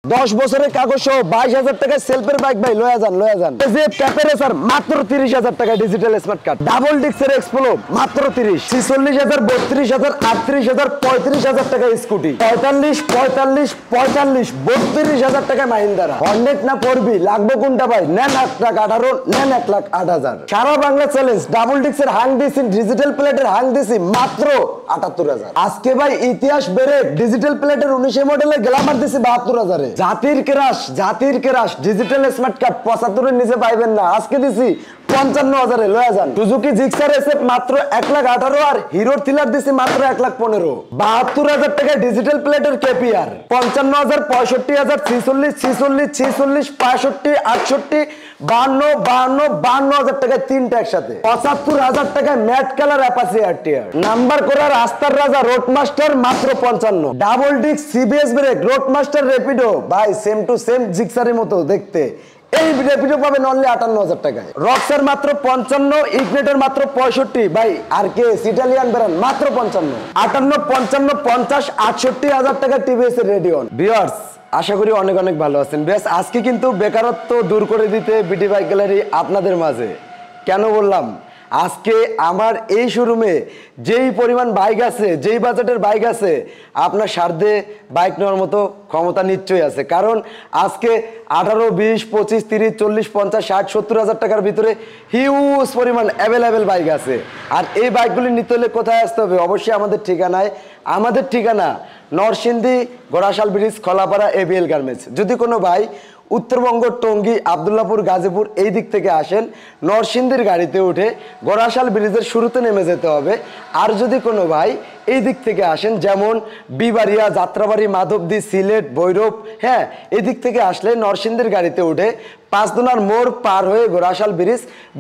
10 বছরের কাগজ সহ 22,000 টাকায় সেলফের বাইক ভাই লয়া যান যে টেম্পারেচার মাত্র 30,000 টাকায় ডিজিটাল স্মার্ট কার্ড ডাবল ডিক্সের এক্সপ্লো মাত্র 30 46,000 32,000 38,000 35,000 টাকায় স্কুটি 45 32,000 টাকায় মাহিন্দ্রা হর্নেট না পড়বি লাগবে কোনটা ভাই নেন 1,18,000 নেন 1,08,000 সারা বাংলা চ্যালেঞ্জ ডাবল ডিক্সের হাং দিছি ডিজিটাল প্লেটের হাং দিছি মাত্র 78,000 আজকে ভাই ইতিহাস বেড়ে ডিজিটাল প্লেটের 19 মডেলের গ্ল্যামার দিছি 72,000 জাতির ক্রাশ ডিজিটাল স্মার্ট কার্ড 75 এর নিচে পাইবেন না আজকে দিছি 55,000 এ লয়া যান সুজুকি জিক্সার এসএফ মাত্র 1,18,000 আর হিরো থ্রিলার দিছি মাত্র 1,15,000 72,000 টাকা ডিজিটাল প্লেটের কেপিআর 55,000 65,000 46 65 68 52,000 টাকায় তিনটা একসাথে 75,000 টাকায় matte colour Apache RTR number করার রাস্তার রাজা রোড মাস্টার মাত্র 55 double disc CBS brake road master Rapido ভাই সেম টু সেম জিক্সারের মতো দেখতে এই রেপিডো পাবেন অনলি 58,000 টাকায় রক্সার মাত্র 55 ইগনিটর মাত্র 65 ভাই আর কে ইটালিয়ান ব্র্যান্ড মাত্র 55 58 55 50 68,000 টাকা টিভিএস এর রেডিয়ন ভিউয়ার্স আশা করি অনেক অনেক ভালো আছেন বেশ আজকে কিন্তু বেকারত্ব দূর করে দিতে বিডি বাইক গ্যালারি আপনাদের মাঝে কেন বললাম আজকে আমার এই শোরুমে যেই পরিমাণ বাইক আছে যেই বাজেটের বাইক আছে আপনার সাধ্যে বাইক নেওয়ার মতো ক্ষমতা নিশ্চয়ই আছে কারণ আজকে 18 20 25 30 40 50 60 70,000 টাকার ভিতরে হিউজ পরিমাণ অ্যাভেলেবেল বাইক আছে আর এই বাইকগুলি নিতে হলে কোথায় আসতে হবে অবশ্যই আমাদের ঠিকানা Narsingdi Ghorashal bridge Khalapara ABL garments যদি কোনো ভাই উত্তরবঙ্গ টঙ্গী আব্দুল্লাপুর গাজীপুর এই দিক থেকে আসেন নরসিংদীর গাড়িতে উঠে গোড়াশাল ব্রিজের শুরুতে নেমে যেতে হবে আর যদি কোনো ভাই এই দিক থেকে আসেন যেমন বিবাড়িয়া যাত্রাবাড়ি মাধবদী সিলেট ভৈরব হ্যাঁ এই দিক থেকে আসলে নরসিংদীর গাড়িতে উঠে পাঁচদোনার মোড় পার হয়ে গোড়াশাল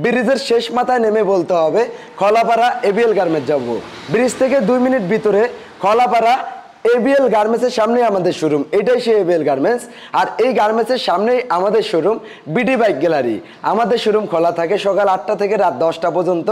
ব্রিজের শেষ মাথায় নেমে বলতে হবে খলাপাড়া এবিএল গার্মেন্টস যাবো ব্রিজ থেকে 2 মিনিট ভিতরে খলাপাড়া এবিএল গার্মেন্টসের সামনেই আমাদের শোরুম এটাই সেই এবিএল গার্মেন্টস আর এই গার্মেন্টসের সামনেই আমাদের শোরুম বিডি বাইক গ্যালারি আমাদের শোরুম খোলা থাকে সকাল 8টা থেকে রাত 10টা পর্যন্ত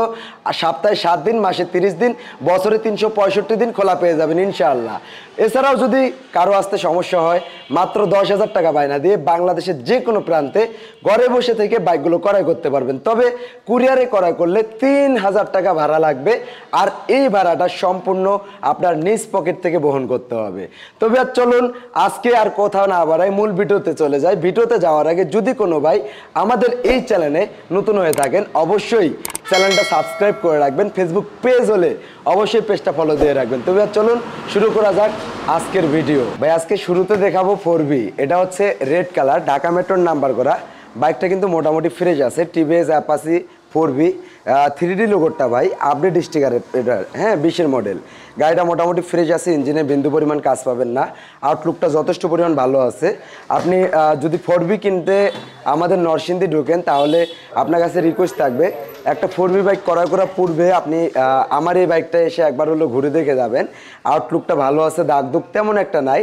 আর সপ্তাহে 7 দিন মাসে 30 দিন বছরে 365 দিন খোলা পেয়ে যাবেন ইনশাআল্লাহ এছাড়াও যদি কারো আসতে সমস্যা হয় মাত্র 10,000 টাকা বায়না দিয়ে বাংলাদেশের যে কোনো প্রান্তে ঘরে বসে থেকে বাইকগুলো ক্রয় করতে পারবেন তবে কুরিয়ারে ক্রয় করলে 3,000 টাকা ভাড়া লাগবে আর এই ভাড়াটা সম্পূর্ণ আপনার নিজ পকেট থেকে বহন করতে হবে তবে আর চলুন আজকে আর কোথাও না বাড়াই মূল ভিডিওতে চলে যাই ভিডিওতে যাওয়ার আগে যদি কোনো ভাই আমাদের এই চ্যানেলে নতুন হয়ে থাকেন অবশ্যই চ্যানেলটা সাবস্ক্রাইব করে রাখবেন ফেসবুক পেজ হলে অবশ্যই পেজটা ফলো দিয়ে রাখবেন তবে আর চলুন শুরু করা যাক আজকের ভিডিও ভাই আজকে শুরুতে দেখাবো 4B এটা হচ্ছে রেড কালার ঢাকা মেট্রোর নাম্বার করা বাইকটা কিন্তু মোটামুটি ফ্রেশ আছে টিভিএস অ্যাপাচি 4B 3D লোগোটা ভাই আপডেট স্টিকারের এটা হ্যাঁ 20-এর মডেল গাড়িটা মোটামুটি ফ্রেশ আছে ইঞ্জিনে বিন্দু পরিমাণ কাজ পাবেন না আউটলুকটা যথেষ্ট পরিমাণ ভালো আছে আপনি যদি 4B কিনতে আমাদের নরসিংদী ঢোকেন তাহলে আপনার কাছে রিকোয়েস্ট থাকবে একটা 4B বাইক ক্রয় করার পূর্বে আপনি আমার এই বাইকটা এসে একবার হলো ঘুরে দেখে যাবেন আউটলুকটা ভালো আছে দাগ দুগ তেমন একটা নাই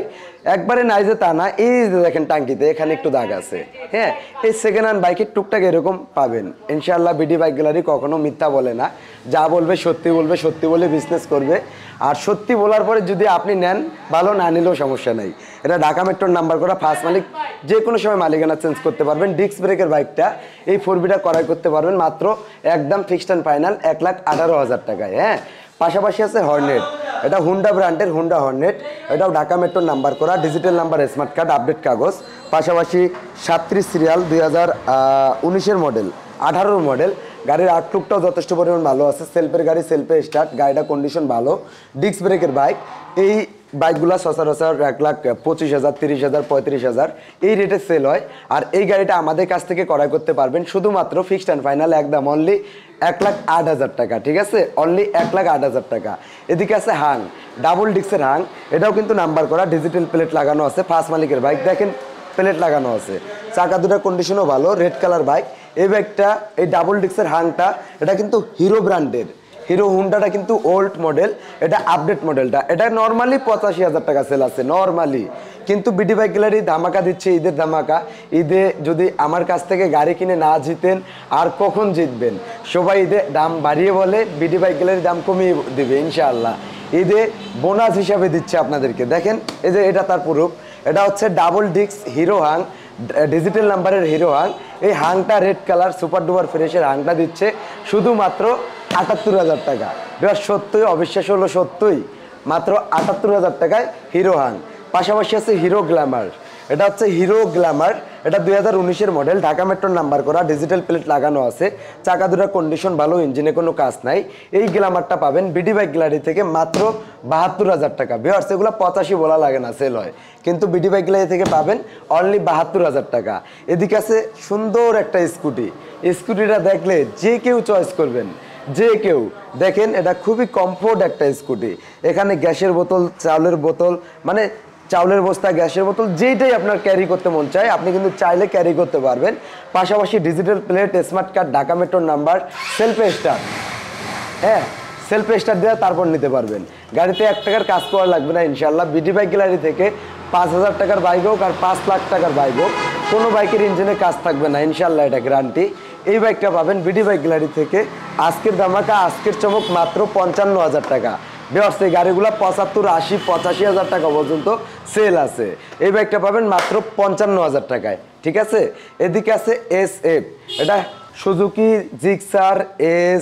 একবারে নাই যে তা না এই দেখেন টাঙ্কিতে এখানে একটু দাগ আছে হ্যাঁ এই সেকেন্ড হ্যান্ড বাইকের টুকটাক এরকম পাবেন ইনশাআল্লাহ বিডি বাইক গ্যালারি কখনো মিথ্যা বলে না যা বলবে সত্যি বলে বিজনেস করবে আর সত্যি বলার পরে যদি আপনি নেন ভালো না নিলেও সমস্যা নাই এটা ঢাকা মেট্রোর নাম্বার করা ফার্স্ট মালিক যে কোনো সময় মালিকানা চেঞ্জ করতে পারবেন ডিস্ক ব্রেকের বাইকটা এই 4Bটা ক্রয় করতে পারবেন মাত্র একদম ফিক্সড অ্যান্ড ফাইনাল 1,18,000 টাকায় হ্যাঁ পাশাপাশি আছে হর্নেট এটা হুন্ডা ব্র্যান্ডের হুন্ডা হর্নেট এটাও ঢাকা মেট্রোর নাম্বার করা digital number smart card update কাগজ পাশাপাশি 37 সিরিয়াল 2019-এর মডেল 18-র মডেল গাড়ির আউটলুকটাও যথেষ্ট পরিমাণ ভালো আছে সেলফের গাড়ি সেলফে স্টার্ট গাড়িটা কন্ডিশন ভালো ডিস্ক ব্রেকের বাইক এই বাইকগুলো সচরাচর 1,25,000 30,000 35,000 এই রেটে সেল হয় আর এই গাড়িটা আমাদের কাছ থেকে ক্রয় করতে পারবেন শুধুমাত্র ফিক্সড অ্যান্ড ফাইনাল একদম অনলি 1,08,000 টাকা ঠিক আছে অনলি 1,08,000 টাকা এদিকে আছে হাং ডাবল ডিস্কের হাং এটাও কিন্তু নাম্বার করা ডিজিটাল প্লেট লাগানো আছে ফার্স্ট মালিকের বাইক দেখেন প্লেট লাগানো আছে চাকা দুটার কন্ডিশনও ভালো রেড কালার বাইক এই বাইকটা এই ডাবল ডিস্কের হাংটা এটা কিন্তু হিরো ব্র্যান্ডের হিরো হুন্ডাটা কিন্তু ওল্ড মডেল এটা আপডেট মডেলটা এটা নর্মালি 85,000 টাকা সেল আছে নর্মালি কিন্তু বিডি বাইক গ্যালারি ধামাকা দিচ্ছে ঈদের ধামাকা ঈদে যদি আমার কাছ থেকে গাড়ি কিনে না জিতেন আর কখন জিতবেন সবাই ঈদে দাম বাড়িয়ে বলে বিডি বাইক গ্যালারি দাম কমিয়ে দিবে ইনশাআল্লাহ ঈদে বোনাস হিসাবে দিচ্ছে আপনাদেরকে দেখেন এই যে এটা তার প্রুফ এটা হচ্ছে double disc hero Hang, digital নাম্বারের হিরো হাং। এই হাংটা রেড কালার সুপার ডুপার ফ্রেশের হাংটা দিচ্ছে শুধুমাত্র ৭৮,০০০ টাকা। বেশ সত্যই অবিশ্বাস হলো, সত্যই মাত্র ৭৮,০০০ টাকায় হিরো হাং। পাশাপাশি আছে হিরো গ্ল্যামার, এটা হচ্ছে হিরো গ্ল্যামার, এটা ২০১৯-এর মডেল, ঢাকা মেট্রোর নাম্বার করা, ডিজিটাল প্লেট লাগানো আছে, চাকা দুটার কন্ডিশন ভালো, ইঞ্জিনে কোনো কাজ নাই। এই গ্ল্যামারটা পাবেন বিডি বাইক গ্যালারি থেকে মাত্র ৭২,০০০ টাকা। ভিউয়ার্স এগুলো ৮৫ বলা লাগে না, সেল হয়, কিন্তু বিডি বাইক গ্যালারি থেকে পাবেন অনলি ৭২,০০০ টাকা। এদিকে আছে সুন্দর একটা স্কুটি, স্কুটিটা দেখলে যে কেউ চয়েস করবেন, যে কেউ। দেখেন এটা খুবই কমফোর্ট একটা স্কুটি, এখানে গ্যাসের বোতল, চাউলের বোতল, মানে চাউলের বস্তা, গ্যাসের বোতল, যেইটাই আপনার ক্যারি করতে মন চায় আপনি কিন্তু চাইলে ক্যারি করতে পারবেন। পাশাপাশি digital plate, smart card, Dhaka মেট্রোর নাম্বার, সেলফ স্টার্ট, হ্যাঁ সেলফ স্টার্ট দেওয়া, তারপর নিতে পারবেন। গাড়িতে ১ টাকার কাজ করা লাগবে না ইনশাল্লাহ। বিডি বাইক গ্যালারি থেকে ৫,০০০ টাকার বাইক হোক আর ৫ লাখ টাকার বাইক হোক, কোনো বাইকের ইঞ্জিনে কাজ থাকবে না ইনশাল্লাহ, এটা গ্যারান্টি। এই বাইকটা পাবেন বিডি বাইক গ্যালারি থেকে। আজকের ধামাকা, আজকের চমক মাত্র ৫৫,০০০ টাকা। ভিউয়ার্স এই গাড়িগুলো ৭৫, ৮০, ৮৫,০০০ টাকা পর্যন্ত সেল আছে। এই বাইকটা পাবেন মাত্র ৫৫,০০০ টাকায়, ঠিক আছে। এদিকে আছে SF, এটা সুজুকি জিক্সার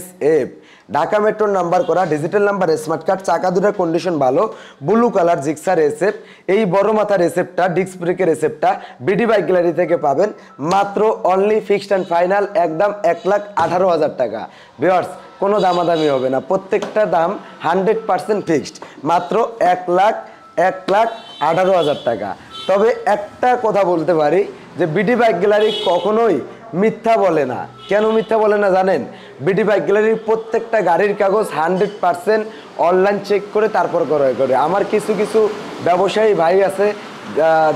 SF, ঢাকা মেট্রোর নাম্বার করা, ডিজিটাল নাম্বার, স্মার্ট কার্ড, চাকা দুটার কন্ডিশন ভালো, ব্লু কালার জিক্সার SF। এই বড় মাথার এসএফটা, ডিস্ক ব্রেকের এসএফটা বিডি বাইক গ্যালারি থেকে পাবেন মাত্র অনলি ফিক্সড অ্যান্ড ফাইনাল একদম ১,১৮,০০০ টাকা। ভিউয়ার্স কোনো দামাদামি হবে না, প্রত্যেকটা দাম 100% ফিক্সড, মাত্র ১,১৮,০০০ টাকা। তবে একটা কথা বলতে পারি যে বিডি বাইক গ্যালারি কখনোই মিথ্যা বলে না। কেন মিথ্যা বলে না জানেন? বিডি বাইক গ্যালারির প্রত্যেকটা গাড়ির কাগজ 100% অনলাইন চেক করে তারপর ক্রয় করে। আমার কিছু কিছু ব্যবসায়ী ভাই আছে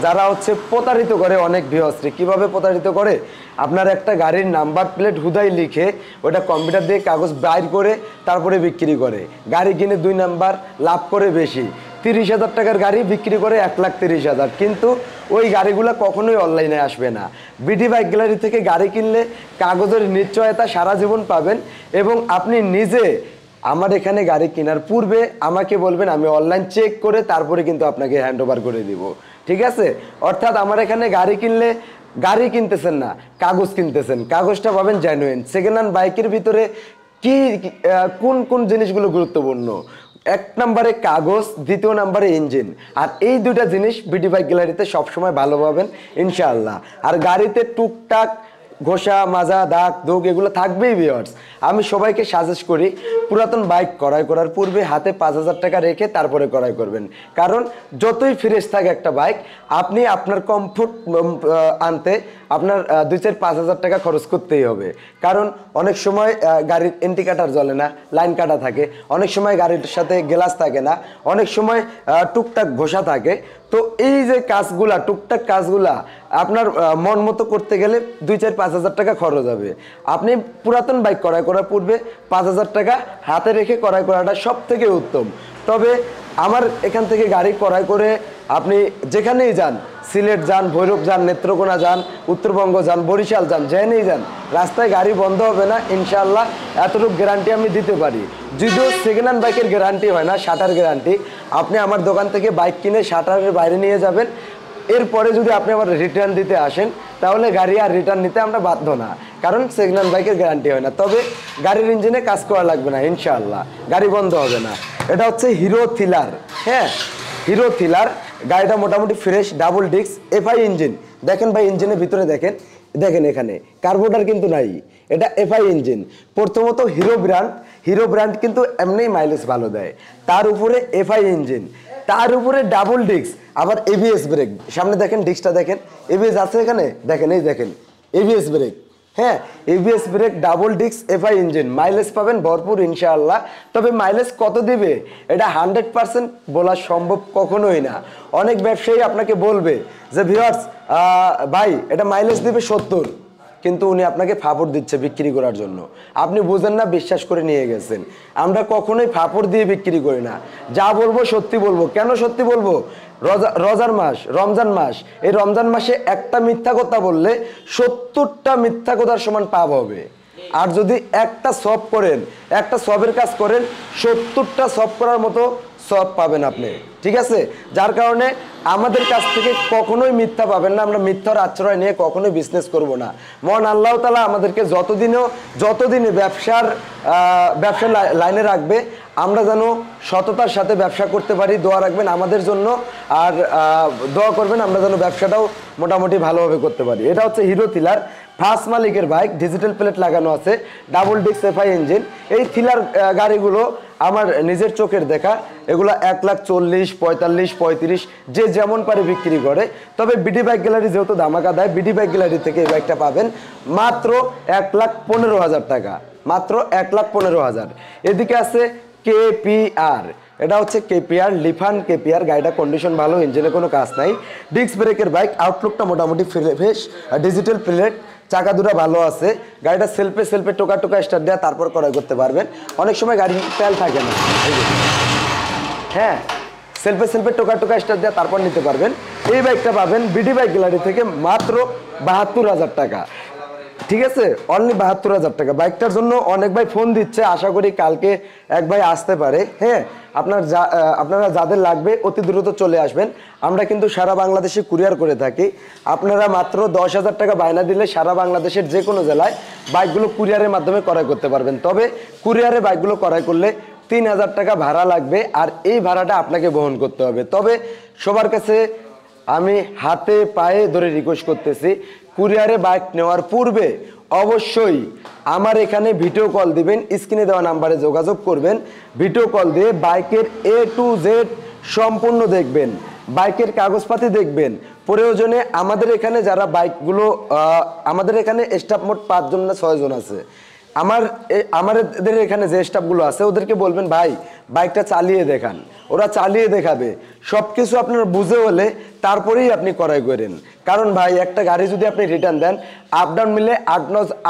যারা হচ্ছে প্রতারিত করে অনেক ভিউয়ার্সকে। কীভাবে প্রতারিত করে? আপনার একটা গাড়ির নাম্বার প্লেট হুদাই লিখে ওটা কম্পিউটার দিয়ে কাগজ বাইর করে তারপরে বিক্রি করে। গাড়ি কিনে 2 নাম্বার, লাভ করে বেশি। 30,০০০ টাকার গাড়ি বিক্রি করে 1,30,০০০, কিন্তু ওই গাড়িগুলো কখনোই অনলাইনে আসবে না। বিডি বাইক গ্যালারি থেকে গাড়ি কিনলে কাগজের নিশ্চয়তা সারা জীবন পাবেন, এবং আপনি নিজে আমার এখানে গাড়ি কেনার পূর্বে আমাকে বলবেন, আমি অনলাইন চেক করে তারপরে কিন্তু আপনাকে হ্যান্ড ওভার করে দিব, ঠিক আছে। অর্থাৎ আমার এখানে গাড়ি কিনলে গাড়ি কিনতেছেন না, কাগজ কিনতেছেন, কাগজটা পাবেন জেনুইন। সেকেন্ড হ্যান্ড বাইকের ভিতরে কি কোন কোন জিনিসগুলো গুরুত্বপূর্ণ? 1 নম্বরে কাগজ, 2 নম্বরে ইঞ্জিন। আর এই 2টা জিনিস বিডি বাইক গ্যালারিতে সবসময় ভালো পাবেন ইনশাআল্লাহ। আর গাড়িতে টুকটাক ঘষা মাজা দাগ দুগ এগুলো থাকবেই ভিউয়ার্স। আমি সবাইকে সাজেস্ট করি পুরাতন বাইক ক্রয় করার পূর্বে হাতে 5,000 টাকা রেখে তারপরে ক্রয় করবেন। কারণ যতই ফ্রেশ থাকে একটা বাইক, আপনি আপনার কমফোর্ট আনতে আপনার 2-4-5,000 টাকা খরচ করতেই হবে। কারণ অনেক সময় গাড়ির ইন্ডিকেটর জ্বলে না, লাইন কাটা থাকে, অনেক সময় গাড়ির সাথে গ্লাস থাকে না, অনেক সময় টুকটাক ঘষা থাকে। তো এই যে কাজগুলা, টুকটাক কাজগুলা আপনার মন মতো করতে গেলে 2-4-5,000 টাকা খরচ হবে। আপনি পুরাতন বাইক ক্রয় করার পূর্বে 5,000 টাকা হাতে রেখে ক্রয় করাটা সব থেকে উত্তম। তবে আমার এখান থেকে গাড়ি ক্রয় করে আপনি যেখানেই যান, সিলেট যান, ভৈরব যান, নেত্রকোনা যান, উত্তরবঙ্গ যান, বরিশাল যান, যেখানেই যান, রাস্তায় গাড়ি বন্ধ হবে না ইনশাআল্লাহ, এতটুকু গ্যারান্টি আমি দিতে পারি। যদিও সেকেন্ড হ্যান্ড বাইকের গ্যারান্টি হয় না, শাটার গ্যারান্টি। আপনি আমার দোকান থেকে বাইক কিনে শাটারের বাইরে নিয়ে যাবেন, এরপরে যদি আপনি আবার রিটার্ন দিতে আসেন তাহলে গাড়ি আর রিটার্ন নিতে আমরা বাধ্য না, কারণ সেকেন্ড হ্যান্ড বাইকের গ্যারান্টি হয় না। তবে গাড়ির ইঞ্জিনে কাজ করা লাগবে না ইনশাআল্লাহ, গাড়ি বন্ধ হবে না। এটা হচ্ছে হিরো থ্রিলার, হ্যাঁ হিরো থ্রিলার। গাড়িটা মোটামুটি fresh, double disc, FI engine. দেখেন ভাই ইঞ্জিনের ভিতরে দেখেন, দেখেন এখানে কার্বোরেটর কিন্তু নাই, এটা FI ইঞ্জিন। প্রথমত হিরো ব্র্যান্ড কিন্তু এমনিই মাইলেজ ভালো দেয়, তার উপরে FI ইঞ্জিন, তার উপরে ডাবল ডিস্ক, আবার ABS ব্রেক। সামনে দেখেন ডিস্কটা দেখেন, ABS আছে এখানে, দেখেন এই দেখেন ABS ব্রেক, হ্যাঁ ABS brake, double disc, FI engine. Mileage পাবেন ভরপুর ইনশাআল্লাহ। তবে মাইলেজ কত দিবে এটা 100% বলা সম্ভব কখনোই না। অনেক ব্যবসায়ী আপনাকে বলবে যে ভিউয়ার্স ভাই এটা মাইলেজ দিবে 70, কিন্তু উনি আপনাকে ফাপড় দিচ্ছে বিক্রি করার জন্য। আপনি বুঝেন না, বিশ্বাস করে নিয়ে গেছেন। আমরা কখনোই ফাপড় দিয়ে বিক্রি করি না, যা বলবো সত্যি বলবো। কেন সত্যি বলবো? রোজার মাস, রমজান মাস, এই রমজান মাসে একটা মিথ্যা কথা বললে 70টা মিথ্যা কথার সমান পাপ হবে। আর যদি একটা সব করেন, একটা সবের কাজ করেন, 70টা সব করার মতো সব পাবেন আপনি, ঠিক আছে, যার কারণে আমাদের কাছ থেকে কখনোই মিথ্যা পাবেন না, আমরা মিথ্যার আশ্রয় নিয়ে কখনোই বিজনেস করব না। মহান আল্লাহ তাআলা আমাদেরকে যতদিনে ব্যবসার লাইনে রাখবে আমরা যেন সততার সাথে ব্যবসা করতে পারি। দোয়া রাখবেন আমাদের জন্য, আর দোয়া করবেন আমরা যেন ব্যবসাটাও মোটামুটি ভালোভাবে করতে পারি। এটা হচ্ছে হিরো থ্রিলার, ফার্স্ট মালিকের বাইক, ডিজিটাল প্লেট লাগানো আছে, ডাবল ডিস্ক এফআই ইঞ্জিন। এই থ্রিলার গাড়িগুলো আমার নিজের চোখের দেখা, এগুলো 1,40,000, 45,000, 35 যে যেমন পারে বিক্রি করে। তবে বিডি বাইক গ্যালারি যেহেতু ধামাকা দেয়, বিডি বাইক গ্যালারি থেকে এই বাইকটা পাবেন মাত্র 1,15,000 টাকা, মাত্র 1,15,000। এদিকে আছে কেপিআর, এটা হচ্ছে কেপিআর লিফান কেপিআর, গাড়িটা কন্ডিশন ভালো, ইঞ্জিনে কোনো কাজ নাই, ডিস্ক ব্রেকের বাইক, আউটলুকটা মোটামুটি ফ্রেশ, ডিজিটাল প্লেট, চাকা দুটো ভালো আছে। গাড়িটা সেলফে টোকা স্টার্ট দেওয়া তারপর ক্রয় করতে পারবেন। অনেক সময় গাড়ি তেল থাকে না, হ্যাঁ সেলফে টোকা স্টার্ট দেওয়া তারপর নিতে পারবেন। এই বাইকটা পাবেন বিডি বাইক গ্যালারি থেকে মাত্র 72,000 টাকা, ঠিক আছে, অনলি 72,000 টাকা। বাইকটার জন্য অনেক ভাই ফোন দিচ্ছে, আশা করি কালকে এক ভাই আসতে পারে। হ্যাঁ, আপনারা যাদের লাগবে অতি দ্রুত চলে আসবেন। আমরা কিন্তু সারা বাংলাদেশে কুরিয়ার করে থাকি। আপনারা মাত্র 10,000 টাকা বায়না দিলে সারা বাংলাদেশের যে কোনো জেলায় বাইকগুলো কুরিয়ারের মাধ্যমে ক্রয় করতে পারবেন। তবে কুরিয়ারে বাইকগুলো ক্রয় করলে 3,000 টাকা ভাড়া লাগবে, আর এই ভাড়াটা আপনাকে বহন করতে হবে। তবে সবার কাছে আমি হাতে পায়ে ধরে রিকোয়েস্ট করতেছি, কুরিয়ারে বাইক নেওয়ার পূর্বে অবশ্যই আমার এখানে ভিডিও কল দিবেন, স্ক্রিনে দেওয়া নাম্বারে যোগাযোগ করবেন। ভিডিও কল দিয়ে বাইকের A to Z সম্পূর্ণ দেখবেন, বাইকের কাগজপাতি দেখবেন। প্রয়োজনে আমাদের এখানে যারা বাইকগুলো আমাদের এখানে স্টাফ মোট 5 জন না 6 জন আছে। আমাদের এখানে যে স্টাফগুলো আছে ওদেরকে বলবেন ভাই বাইকটা চালিয়ে দেখান, ওরা চালিয়ে দেখাবে। সব কিছু আপনারা বুঝে হলে তারপরেই আপনি ক্রয় করেন। কারণ ভাই একটা গাড়ি যদি আপনি রিটার্ন দেন, আপ ডাউন মিলে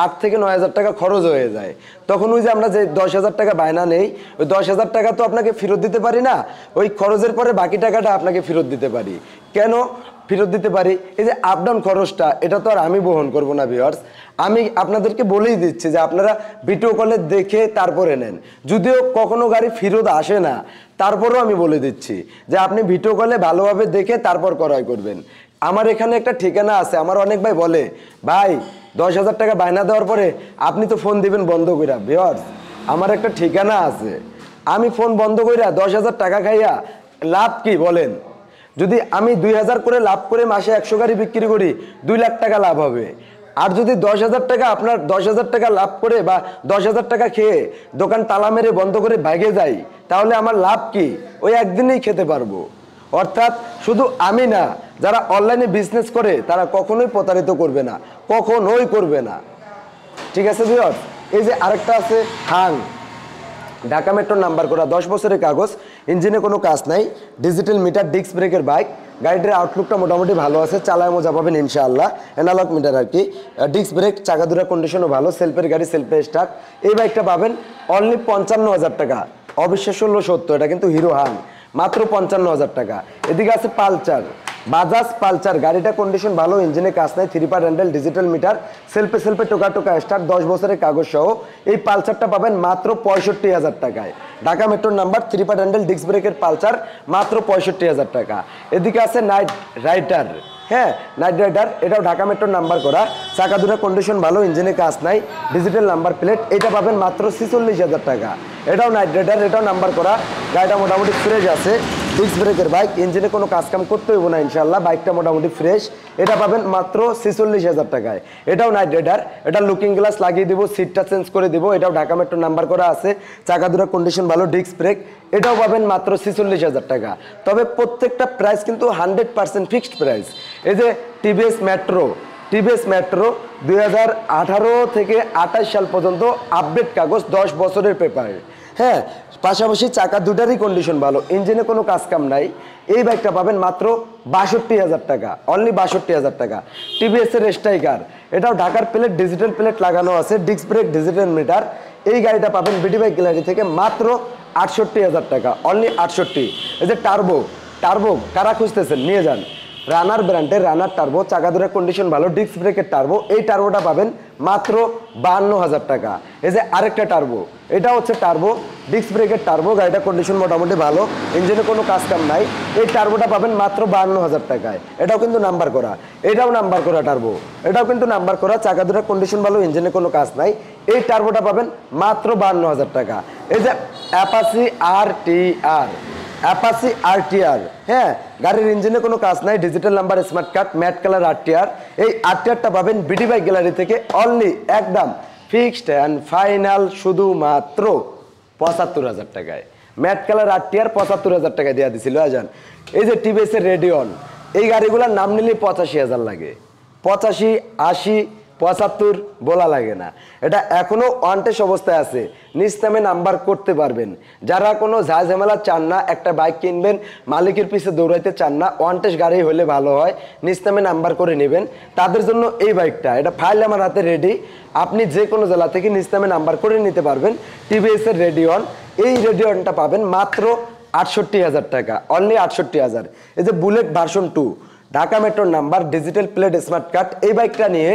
8 থেকে 9,000 টাকা খরচ হয়ে যায়। তখন ওই যে আমরা যে 10,000 টাকা বায়না নেই, ওই 10,000 টাকা তো আপনাকে ফেরত দিতে পারি না, ওই খরচের পরে বাকি টাকাটা আপনাকে ফেরত দিতে পারি। কেন ফেরত দিতে পারি? এই যে আপ ডাউন খরচটা, এটা তো আর আমি বহন করব না ভিউয়ার্স। আমি আপনাদেরকে বলেই দিচ্ছি যে আপনারা ভিডিও কলে দেখে তারপরে নেন। যদিও কখনো গাড়ি ফেরত আসে না, তারপরেও আমি বলে দিচ্ছি যে আপনি ভিডিও কলে ভালোভাবে দেখে তারপর ক্রয় করবেন। আমার এখানে একটা ঠিকানা আছে। আমার অনেক ভাই বলে ভাই 10,000 টাকা বায়না দেওয়ার পরে আপনি তো ফোন দিবেন বন্ধ কইরা। ভিউয়ার্স, আমার একটা ঠিকানা আছে, আমি ফোন বন্ধ কইরা 10,000 টাকা খাইয়া লাভ কি বলেন? যদি আমি 2,000 করে লাভ করে মাসে 100 গাড়ি বিক্রি করি, 2 লাখ টাকা লাভ হবে। আর যদি 10,000 টাকা আপনার 10,000 টাকা লাভ করে বা 10,000 টাকা খেয়ে দোকান তালা মেরে বন্ধ করে ভাগে যাই, তাহলে আমার লাভ কি? ওই একদিনেই খেতে পারবো। অর্থাৎ শুধু আমি না, যারা অনলাইনে বিজনেস করে তারা কখনোই প্রতারিত করবে না, কখনোই করবে না। ঠিক আছে ভিউয়ার্স, এই যে আরেকটা আছে হাং, ঢাকা মেট্রো নাম্বার করা, 10 বছরের কাগজ, ইঞ্জিনে কোনো কাজ নাই, ডিজিটাল মিটার, ডিস্ক ব্রেকের বাইক। গাড়িটার আউটলুকটা মোটামুটি ভালো আছে, চালায় মজা পাবেন ইনশাআল্লাহ। অ্যানালগ মিটার আর কি, ডিস্ক ব্রেক, চাকা দুরা কন্ডিশনও ভালো, সেলফের গাড়ি, সেলফে স্টার্ট। এই বাইকটা পাবেন অনলি 55,000 টাকা। অবিশ্বাস্য হলো সত্য, এটা কিন্তু হিরো হাং, মাত্র 55,000 টাকা। এদিকে আছে পালচার, বাজাজ পালচার, গাড়িটা কন্ডিশন ভালো, ইঞ্জিনে কাজ নাই, 3 পার্ট হ্যান্ডেল, ডিজিটাল মিটার, সেলফে টোকা স্টার্ট, 10 বছরের কাগজ সহ। এই পালচারটা পাবেন মাত্র 65,000 টাকায়। ঢাকা মেট্রোর নাম্বার, 3 পার্ট হ্যান্ডেল, ডিস্ক ব্রেকের পালচার, মাত্র 65,000 টাকা। এদিকে আছে নাইট রাইডার, হ্যাঁ নাইট রাইডার, এটাও ঢাকা মেট্রোর নাম্বার করা, চাকা দুটো কন্ডিশন ভালো, ইঞ্জিনে কাজ নাই, ডিজিটাল নাম্বার প্লেট। এটা পাবেন মাত্র 46,000 টাকা। এটাও নাইট রাইডার, এটাও নাম্বার করা, গাড়িটা মোটামুটি ফ্রেশ আছে, ডিস্ক ব্রেকের বাইক, ইঞ্জিনে কোনো কাজ কাম করতে হইব না ইনশাল্লাহ, বাইকটা মোটামুটি ফ্রেশ। এটা পাবেন মাত্র 46,000 টাকায়। এটাও নাইট রাইডার, এটা লুকিং গ্লাস লাগিয়ে দিব, সিটটা চেঞ্জ করে দিব। এটাও ঢাকা মেট্রো নাম্বার করা আছে, চাকা দুটো কন্ডিশন ভালো, ডিস্ক ব্রেক। এটাও পাবেন মাত্র 46,000 টাকা। তবে প্রত্যেকটা প্রাইস কিন্তু 100% ফিক্সড প্রাইস। এই যে টিভিএস মেট্রো 2018 থেকে 28 সাল পর্যন্ত আপডেট কাগজ, 10 বছরের পেপার, হ্যাঁ, পাশাপাশি চাকা দুটারই কন্ডিশন ভালো, ইঞ্জিনে কোনো কাজ কাম নাই। এই বাইকটা পাবেন মাত্র 62,000 টাকা, অনলি 62,000 টাকা। টিভিএস এর স্ট্রাইকার, এটাও ঢাকার প্লেট, ডিজিটাল প্লেট লাগানো আছে, ডিস্ক ব্রেক, ডিজিটাল মিটার। এই গাড়িটা পাবেন বিডি বাইক গ্যালারি থেকে মাত্র 68,000 টাকা, অনলি 68। এই যে টার্বো কারা খুঁজতেছেন নিয়ে যান, রানার ব্র্যান্ডের রানার টার্বো, চাকা দুটার কন্ডিশন ভালো, ডিস্ক ব্রেকের টার্বো। এই টার্বোটা পাবেন মাত্র 52,000 টাকা। এই যে আরেকটা টার্বো, এটা হচ্ছে টার্বো, ডিস্ক ব্রেকের টার্বো, গাড়িটার কন্ডিশন মোটামুটি ভালো, ইঞ্জিনে কোনো কাজ কাম নাই। এই টার্বোটা পাবেন মাত্র 52,000 টাকায়। এটাও কিন্তু নাম্বার করা, এটাও নাম্বার করা টার্বো, এটাও কিন্তু নাম্বার করা, চাকা দুটার কন্ডিশন ভালো, ইঞ্জিনে কোনো কাজ নাই। এই টার্বোটা পাবেন মাত্র 52,000 টাকা। এই যে অ্যাপাচি RTR, অ্যাপাচি RTR, হ্যাঁ, গাড়ির ইঞ্জিনে কোনো কাজ নাই, digital number, smart card, matte colour RTR। এই RTRটা পাবেন বিডি বাইক গ্যালারি থেকে অনলি একদম ফিক্সড অ্যান্ড ফাইনাল শুধুমাত্র 75,000 টাকায়। ম্যাট কালার RTR 75,000 টাকায় দেওয়া দিছিল আজান। এই যে টিভিএসের রেডিয়ন, এই গাড়িগুলোর নাম নিলে 85,000 লাগে, 85, 80, 75 বলা লাগে না। এটা এখনো ওয়ান্টেস অবস্থায় আছে, নিজ নামে নাম্বার করতে পারবেন। যারা কোনো ঝামেলা চান না, একটা বাইক কিনবেন মালিকের পিছে দৌড়াইতে চান না, ওয়ান্টেস গাড়ি হলে ভালো হয়, নিজ নামে নাম্বার করে নেবেন, তাদের জন্য এই বাইকটা। এটা ফাইল আমার হাতে রেডি, আপনি যে কোনো জেলা থেকে নিজ নামে নাম্বার করে নিতে পারবেন। টিভিএসের রেডিয়ন, এই রেডিয়নটা পাবেন মাত্র 68,000 টাকা, অনলি 68,000। এই যে বুলেট ভার্সন 2, ঢাকা মেট্রোর number, digital plate, smart card, এই বাইকটা নিয়ে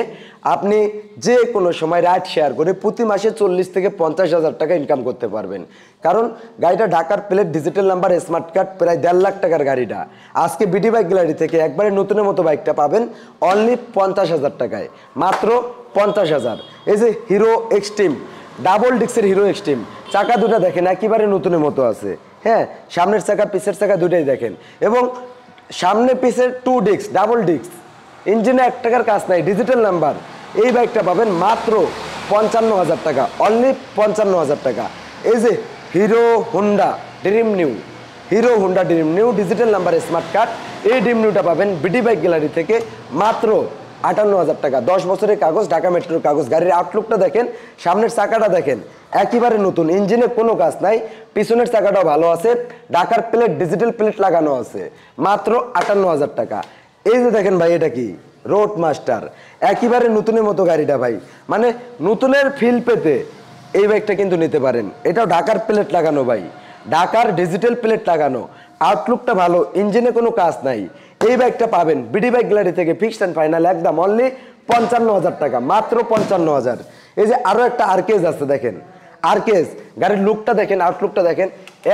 আপনি যে কোনো সময় রাইড শেয়ার করে প্রতি মাসে 40 থেকে 50,000 টাকা ইনকাম করতে পারবেন। কারণ গাড়িটা ঢাকার plate, digital number, smart card, প্রায় 1.5 লাখ টাকার গাড়িটা আজকে বিডি বাইক গ্যালারি থেকে একবারে নতুনের মতো বাইকটা পাবেন অনলি 50,000 টাকায়, মাত্র 50,000। এই যে হিরো এক্সট্রিম, ডাবল ডিস্কের হিরো এক্সট্রিম, চাকা দুটা দেখেন একেবারে নতুনের মতো আছে, হ্যাঁ, সামনের চাকা পিছের চাকা দুটাই দেখেন, এবং সামনে পিছের 2 ডিস্ক, ডাবল ডিস্ক, ইঞ্জিনে 1 টাকার কাজ নাই, ডিজিটাল নাম্বার। এই বাইকটা পাবেন মাত্র 55,000 টাকা, অনলি 55,000 টাকা। এই যে hero Honda dream new, hero Honda dream new, digital number, smart card, এই ড্রিম নিউটা পাবেন বিডি বাইক গ্যালারি থেকে মাত্র 58,000 টাকা। 10 বছরের কাগজ, ঢাকা মেট্রোর কাগজ। গাড়ির আউটলুকটা দেখেন, সামনের চাকাটা দেখেন একেবারে নতুন, ইঞ্জিনে কোনো কাজ নাই, পিছনের চাকাটাও ভালো আছে, ঢাকার প্লেট, ডিজিটাল প্লেট লাগানো আছে, মাত্র 58,000 টাকা। এই যে দেখেন ভাই, এটা কি রোড মাস্টার, একেবারে নতুনের মতো গাড়িটা ভাই, মানে নতুনের ফিল পেতে এই বাইকটা কিন্তু নিতে পারেন। এটাও ঢাকার প্লেট লাগানো ভাই, ঢাকার ডিজিটাল প্লেট লাগানো, আউটলুকটা ভালো, ইঞ্জিনে কোনো কাজ নাই। এই বাইকটা পাবেন বিডি বাইক গ্যালারি থেকে ফিক্সড অ্যান্ড ফাইনাল একদম অনলি 55,000 টাকা, মাত্র 55,000। এই যে আরো একটা আরকেস আছে দেখেন, আরকেস, গাড়ির লুকটা দেখেন, আউটলুকটা দেখেন,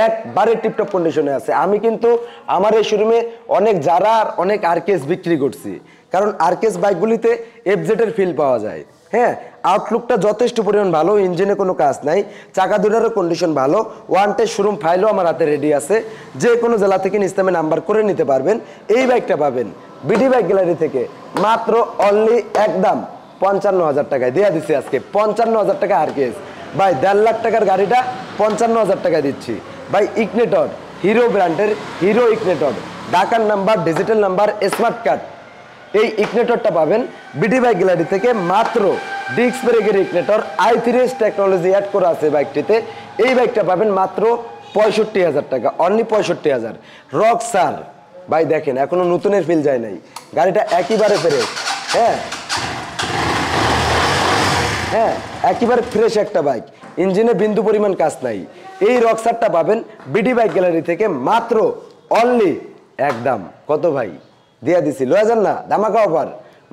একবারে টিপটপ কন্ডিশনে আছে। আমি কিন্তু আমার এই শোরুমে অনেক যারা অনেক আরকেস বিক্রি করছি, কারণ আরকেস বাইকগুলিতে এফজেড এর ফিল পাওয়া যায়, হ্যাঁ, আউটলুকটা যথেষ্ট পরিমাণ ভালো, ইঞ্জিনে কোনো কাজ নাই, চাকা দুটারও কন্ডিশন ভালো, ওয়ান্টেড শোরুম ফাইলও আমার হাতে রেডি আছে, যে কোনো জেলা থেকে ইসলামে নাম্বার করে নিতে পারবেন। এই বাইকটা পাবেন বিডি বাইক গ্যালারি থেকে মাত্র অনলি একদম 55,000 টাকায় দেয়া দিচ্ছি আজকে, 55,000 টাকা আরকেস ভাই। 1.5 লাখ টাকার গাড়িটা 55,000 টাকা দিচ্ছি ভাই। ইগনেটর, হিরো ব্র্যান্ডের হিরো ইগনেটর, ঢাকার number, digital number, smart card, এই ইগনেটরটা পাবেন বিডি বাইক গ্যালারি থেকে মাত্র ডিস্ক ব্রেকের ইগনেটর, i3s টেকনোলজি অ্যাড করা আছে বাইকটিতে। এই বাইকটা পাবেন মাত্র 65,000 টাকা, অনলি 65,000। রকসার ভাই দেখেন এখনো নতুনের ফিল যায় নাই, গাড়িটা একেবারে ফ্রেশ, হ্যাঁ হ্যাঁ, একেবারে ফ্রেশ একটা বাইক, ইঞ্জিনে বিন্দু পরিমাণ কাজ নাই। এই রকসারটা পাবেন বিডি বাইক গ্যালারি থেকে মাত্র অনলি একদম কত ভাই দিয়া দিছি, লয়ে যান না, ধামাকা অফার,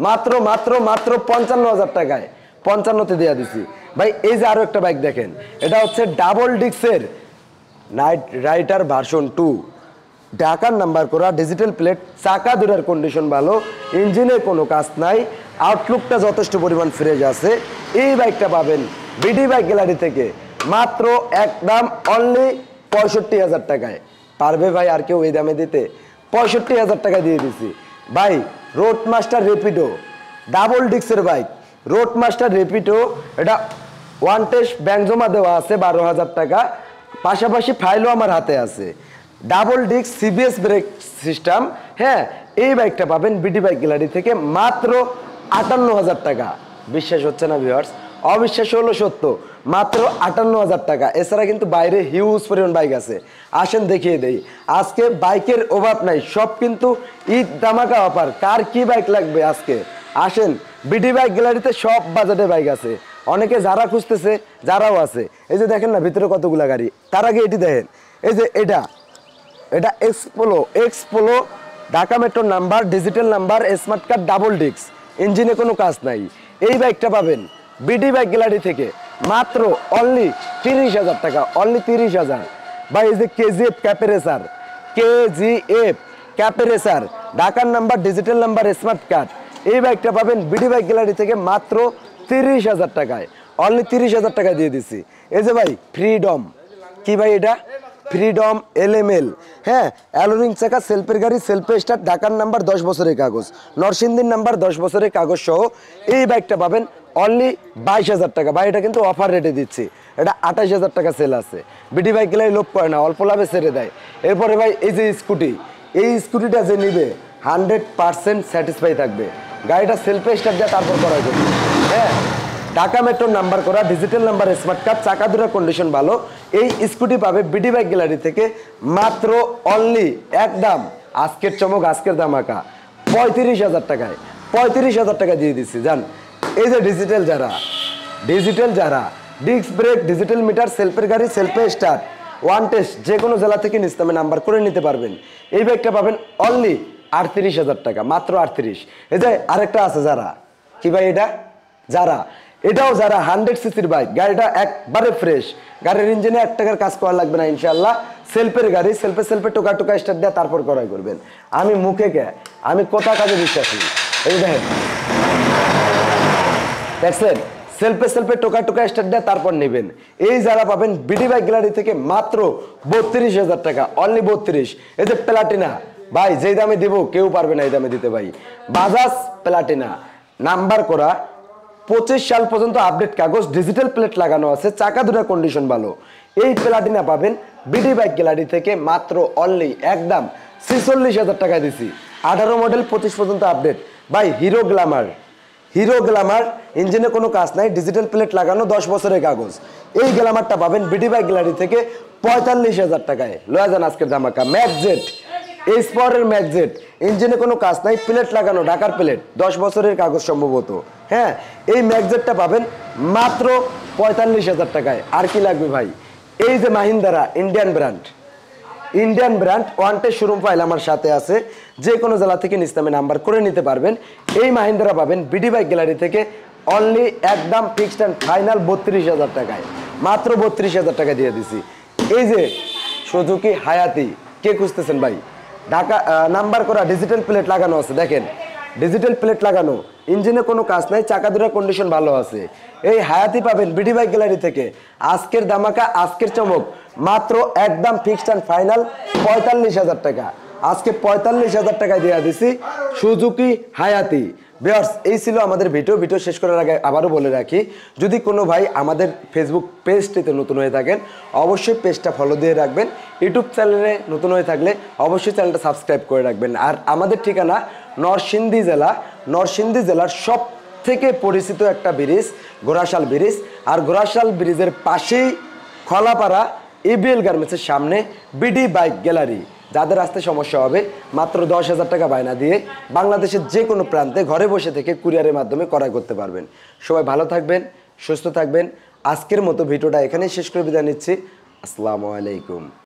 মাত্র মাত্র মাত্র 55,000 টাকায়, 55তে দেয়া দিছি ভাই। এই যে আরো একটা বাইক দেখেন, এটা হচ্ছে ডাবল ডিস্কের নাইট রাইডার ভার্সন 2, ঢাকার নাম্বার করা, ডিজিটাল প্লেট, চাকা দুটার কন্ডিশন ভালো, ইঞ্জিনে কোনো কাজ নাই, আউটলুকটা যথেষ্ট পরিমাণ ফ্রেশ আছে। এই বাইকটা পাবেন বিডি বাইক গ্যালারি থেকে মাত্র একদম অনলি 65,000 টাকায়। পারবে ভাই আর কেউ এই দামে দিতে? 65,000 টাকা দিয়ে দিছি ভাই। রোড মাস্টার রেপিডো, ডাবল ডিস্কের বাইক, রোড মাস্টার রেপিডো, এটা ওয়ান টেস্ট ব্যাংক জমা দেওয়া আছে 12,000 টাকা, পাশাপাশি ফাইলও আমার হাতে আছে, double disc CBS brake system, হ্যাঁ। এই বাইকটা পাবেন বিডি বাইক গ্যালারি থেকে মাত্র 58,000 টাকা। বিশ্বাস হচ্ছে না ভিউয়ার্স? অবিশ্বাস হলো সত্য, মাত্র 58,000 টাকা। এছাড়া কিন্তু বাইরে হিউজ পরিমাণ বাইক আছে, আসেন দেখিয়ে দেই। আজকে বাইকের অভাব নাই, সব কিন্তু ঈদ ধামাকা অফার। কার কি বাইক লাগবে আজকে আসেন, বিডি বাইক গ্যালারিতে সব বাজেটে বাইক আছে। অনেকে যারা খুঁজতেছে যারাও আছে। এই যে দেখেন না ভিতরে কতগুলা গাড়ি, তার আগে এটি দেখেন, এই যে এটা এক্সপোলো ঢাকা মেট্রোর number, digital number, smart card, double disc, ইঞ্জিনে কোনো কাজ নাই। এই বাইকটা পাবেন বিডি বাইক গ্যালারি থেকে মাত্র অনলি 30,000 টাকা, অনলি 30,000। ভাই এই যে কেজিএফ ক্যাপেরেসার, কেজিএফ ক্যাপেরেসার, ঢাকার number, digital number, smart card, এই বাইকটা পাবেন বিডি বাইক গ্যালারি থেকে মাত্র 30,000 টাকায়, অনলি 30,000 টাকায় দিয়ে দিছি। এই যে ভাই ফ্রিডম, কি ভাই এটা ফ্রিডম এলএমএল, হ্যাঁ অ্যালোরিং চাকা, সেলফের গাড়ি, সেলফে স্টার্ট, ঢাকার নাম্বার, 10 বছরের কাগজ, নরসিংদীর নাম্বার, 10 বছরের কাগজ সহ এই বাইকটা পাবেন অনলি 22,000 টাকা। ভাই এটা কিন্তু অফার রেটে দিচ্ছি, এটা 28,000 টাকা সেল আছে। বিডি বাইক গেলে লোভ করে না, অল্প লাভে ছেড়ে দেয়। এরপরে ভাই এই যে স্কুটি, এই স্কুটিটা যে নিবে 100% স্যাটিসফাই থাকবে। গাড়িটা সেলফে স্টার্ট দেওয়া তারপর করা যাবে, হ্যাঁ ঢাকা মেট্রোর নাম্বার করা, ডিজিটাল নাম্বার, স্মার্ট কার্ড, চাকা দুটার কন্ডিশন ভালো। এই স্কুটি পাবে বিডি বাইক গ্যালারি থেকে মাত্র অনলি একদম আজকের চমক, আজকের ধামাকা 35,000 টাকায়, 35,000 টাকা দিয়ে দিচ্ছি জান। এই যে ডিজিটাল যারা ডিস্ক ব্রেক, ডিজিটাল মিটার, সেলফের গাড়ি, সেলফে স্টার্ট, ওয়ান টেস্ট, যে কোনো জেলা থেকে নিস্তামে নাম্বার করে নিতে পারবেন। এই বাইকটা পাবেন অনলি 38,000 টাকা, মাত্র 38। এই যে আরেকটা আছে যারা, কি ভাই এটা যারা, এটাও যারা 100 সিসির বাইক, গাড়িটা একবারে ফ্রেশ, গাড়ির ইঞ্জিনে 1 টাকার কাজ করা লাগবে না ইনশাল্লাহ। সেলফের গাড়ি, সেলফে টোকা স্টার্ট দেওয়া তারপর ক্রয় করবেন। আমি মুখে আমি কোথা কাজে বিশ্বাসী। এই দেখছেন সেলফে টোকা স্টার্ট দেওয়া তারপর নেবেন। এই যারা পাবেন বিডি বাইক গ্যালারি থেকে মাত্র 32,000 টাকা, অনলি 32। এই যে প্লাটিনা ভাই, যেই দামে দিব কেউ পারবে না এই দামে দিতে ভাই। বাজাজ প্লাটিনা নাম্বার করা, 25 সাল পর্যন্ত আপডেট কাগজ, ডিজিটাল প্লেট লাগানো আছে, চাকা দুটা কন্ডিশন ভালো। এই প্লাটিনা পাবেন বিডি বাইক গ্যালারি থেকে মাত্র অনলি একদম 46,000 টাকা দিছি। 18 মডেল, 25 পর্যন্ত আপডেট ভাই। হিরো গ্ল্যামার, ইঞ্জিনে কোনো কাজ নাই, ডিজিটাল প্লেট লাগানো, 10 বছরের কাগজ। এই গ্ল্যামারটা পাবেন বিডি বাইক গ্যালারি থেকে 45,000 টাকায়। লয়া যান আজকের ধামাকা। ম্যাকজেট, এইচ পাওয়ারের ম্যাকজেট, ইঞ্জিনে কোনো কাজ নাই, প্লেট লাগানো, ঢাকার প্লেট, 10 বছরের কাগজ সম্ভবত, হ্যাঁ এই ম্যাকজেটটা পাবেন মাত্র 45,000 টাকায়। আর কি লাগবে ভাই? এই যে Mahindra Indian brand one test showroom file আমার সাথে আছে, যে কোনো জেলা থেকে নিস্তামে নাম্বার করে নিতে পারবেন। এই মাহিন্দ্রা পাবেন বিডি বাইক গ্যালারি থেকে অনলি একদম ফিক্সড অ্যান্ড ফাইনাল 32,000 টাকায়, মাত্র 32,000 টাকা দিয়ে দিছি। এই যে সুজুকি হায়াতি, কে খুঁজতেছেন ভাই? ঢাকা নাম্বার করা, ডিজিটাল প্লেট লাগানো আছে, দেখেন ডিজিটাল প্লেট লাগানো, ইঞ্জিনে কোনো কাজ নাই, চাকা দুটার কন্ডিশন ভালো আছে। এই হায়াতি পাবেন বিডি বাইক গ্যালারি থেকে আজকের ধামাকা, আজকের চমক, মাত্র একদম ফিক্সড অ্যান্ড ফাইনাল 45,000 টাকা। আজকে 45,000 টাকায় দিয়ে দিছি সুজুকি হায়াতি। ভিউয়ার্স, এই ছিল আমাদের ভিডিও শেষ করার আগে আবারও বলে রাখি, যদি কোনো ভাই আমাদের ফেসবুক পেজটিতে নতুন হয়ে থাকেন অবশ্যই পেজটা ফলো দিয়ে রাখবেন। ইউটিউব চ্যানেলে নতুন হয়ে থাকলে অবশ্যই চ্যানেলটা সাবস্ক্রাইব করে রাখবেন। আর আমাদের ঠিকানা নরসিংদী জেলার সব থেকে পরিচিত একটা ব্রিজ ঘোড়াশাল ব্রিজ, আর ঘোড়াশাল ব্রিজের পাশেই খলাপাড়া ইবিএল গার্মেন্টসের সামনে বিডি বাইক গ্যালারি। যাদের আসতে সমস্যা হবে মাত্র 10,000 টাকা বায়না দিয়ে বাংলাদেশের যে কোনো প্রান্তে ঘরে বসে থেকে কুরিয়ারের মাধ্যমে ক্রয় করতে পারবেন। সবাই ভালো থাকবেন, সুস্থ থাকবেন। আজকের মতো ভিডিওটা এখানেই শেষ করে বিদায় নিচ্ছি। আসসালামু আলাইকুম।